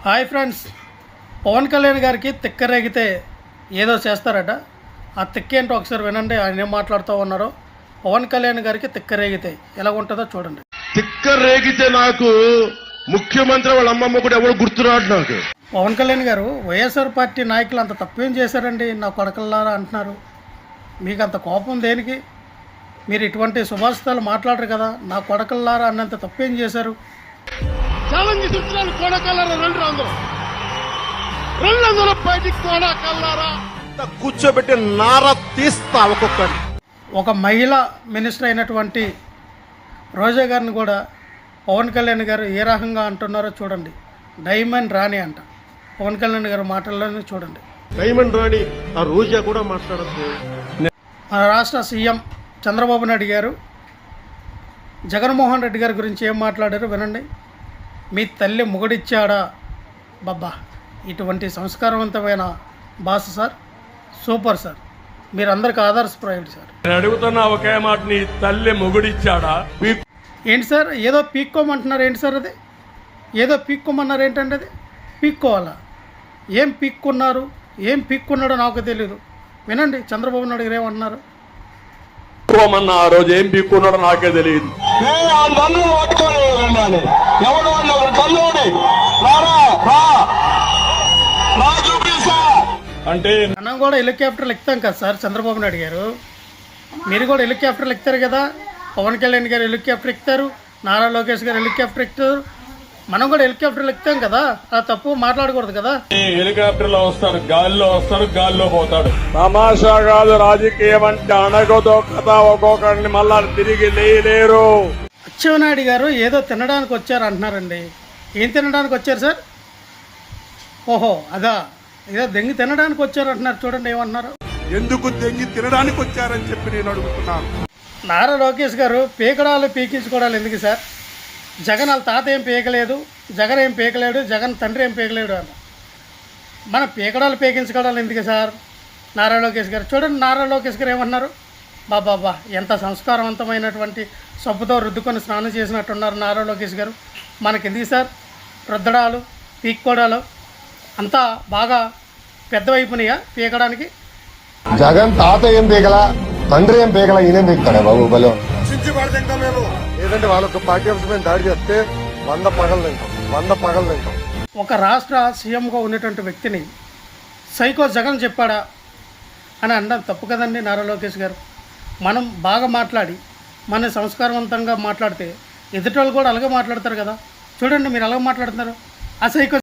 Hi friends, Pawan Kalyan గారికి తిక్కరేగితే ఏదో చేస్తారట. ఆ తిక్కేంటో ఒకసారి వినండి. ఆయన ఏం మాట్లాడుతూ ఉన్నారో. పవన్ కళ్యాణ్ గారికి తిక్కరేగితే ఎలా ఉంటుందో చూడండి. తిక్కరేగితే నాకు ముఖ్యమంత్రి వాళ్ళ అమ్మమ్మ కూడా ఎవరు గుర్తురాడు నాకు. పవన్ కళ్యాణ్ గారు వైఎస్ఆర్ పార్టీ నాయకులు అంత తప్పేం చేశారండి? నా కొడకల్లారా అంటున్నారు. మీకు అంత కోపం దేనికి? మీరు ఇటువంటి శుభాషితాలు మాట్లాడరు కదా. నా కొడకల్లారా అన్నంత తప్పేం చేశారు? ఛాలెంజ్ ఇస్తున్నాను, కొడకల్లారా రెండు బయటికి కొడకల్లారా కూర్చోబెట్టి నార తీస్తా ఒక్కొక్కటి. ఒక మహిళా మినిస్టర్ అయినటువంటి రోజా గారిని కూడా పవన్ కళ్యాణ్ గారు ఏ రకంగా అంటున్నారో చూడండి. డైమండ్ రాణి అంట. పవన్ కళ్యాణ్ గారు మాటల్లోనే చూడండి. డైమండ్ రాణి ఆ రోజా కూడా మాట్లాడద్దు. మన రాష్ట్ర సీఎం చంద్రబాబు నాయుడు గారు జగన్మోహన్ రెడ్డి గారి గురించి ఏం మాట్లాడారో వినండి. మీ తల్లి మొగుడిచ్చాడా? బాబా, ఇటువంటి సంస్కారవంతమైన భాష సార్. సూపర్ సార్, మీరందరికీ ఆదర్శప్రాయుడు సార్. నేను అడుగుతున్నా ఒకే మాట, నీ తల్లి మొగుడిచ్చాడా? ఏంటి సార్ ఏదో పీక్కోమంటున్నారు? ఏంటి సార్ అది? ఏదో పీక్కోమన్నారు ఏంటంటే అది పీక్కోవాలా? ఏం పీక్కున్నారు? ఏం పీక్కున్నాడో నాకు తెలీదు. వినండి చంద్రబాబు నాయుడు గారు ఏమంటున్నారు. ఆ రోజు ఏం పీక్కున్నాడో నాకే తెలియదు. అంటే మనం కూడా హెలికాప్టర్లు ఎక్కుతాం కదా సార్. చంద్రబాబు నాయుడు గారు మీరు కూడా హెలికాప్టర్లు ఎక్కుతారు కదా. పవన్ కళ్యాణ్ గారు హెలికాప్టర్ ఎక్కుతారు, నారా లోకేష్ గారు హెలికాప్టర్ ఎక్కుతారు. మనం కూడా హెలికాప్టర్లు ఎక్కుతాం కదా. ఆ తప్పు మాట్లాడకూడదు కదా. హెలికాప్టర్ లో వస్తారు, గాల్లో వస్తారు, గాల్లో పోతాడు. తమాషా కాదు రాజకీయం అంటే. అనగదో కథ ఒక్కొక్కడిని మళ్ళా తిరిగి లేరు. అచ్చెన్నాయుడు గారు ఏదో తినడానికి వచ్చారు అంటున్నారండి. ఏం తినడానికి వచ్చారు సార్? ఓహో అదా, ఏదో దెంగి తినడానికి వచ్చారు అంటున్నారు. చూడండి ఏమన్నారు. ఎందుకు దెంగి తినడానికి వచ్చారని చెప్పి నేను అడుగుతున్నాను. నారా లోకేష్ గారు పీకడాలు పీకించుకోవడాలు ఎందుకు సార్? జగన్ వాళ్ళ తాత ఏం పీకలేదు, జగన్ ఏం పీకలేడు, జగన్ తండ్రి ఏం పీకలేడు అన్న. మన పీకడాలు పీకించుకోవడాలు ఎందుకు సార్? నారా లోకేష్ గారు చూడండి. నారా లోకేష్ గారు ఏమన్నారు. బాబా, ఎంత సంస్కారవంతమైనటువంటి సబ్బుతో రుద్దుకొని స్నానం చేసినట్టున్నారు నారా లోకేష్ గారు. మనకెందుకు సార్ రుద్దడాలు పీక్కోడాలు? అంతా బాగా పెద్ద వైపునియా పీకడానికి? జగన్ తాత ఏం పీకలా, తండ్రి ఏం పీకలా, ఈయనేం పీకుతాడా బాబు? బలం ఏదంటే వాళ్ళొక పాఠ్యాంశమైన దాడి చేస్తే 100 పగలు తింటాం. ఒక రాష్ట్ర సీఎంగా ఉన్నటువంటి వ్యక్తిని సైకో జగన్ చెప్పాడా అని అనడం తప్పు కదండి నారా లోకేష్ గారు. మనం బాగా మాట్లాడి మన సంస్కారవంతంగా మాట్లాడితే ఎదుటోళ్ళు కూడా అలాగే మాట్లాడతారు కదా. చూడండి మీరు అలాగే మాట్లాడుతున్నారు. ఆ సైకో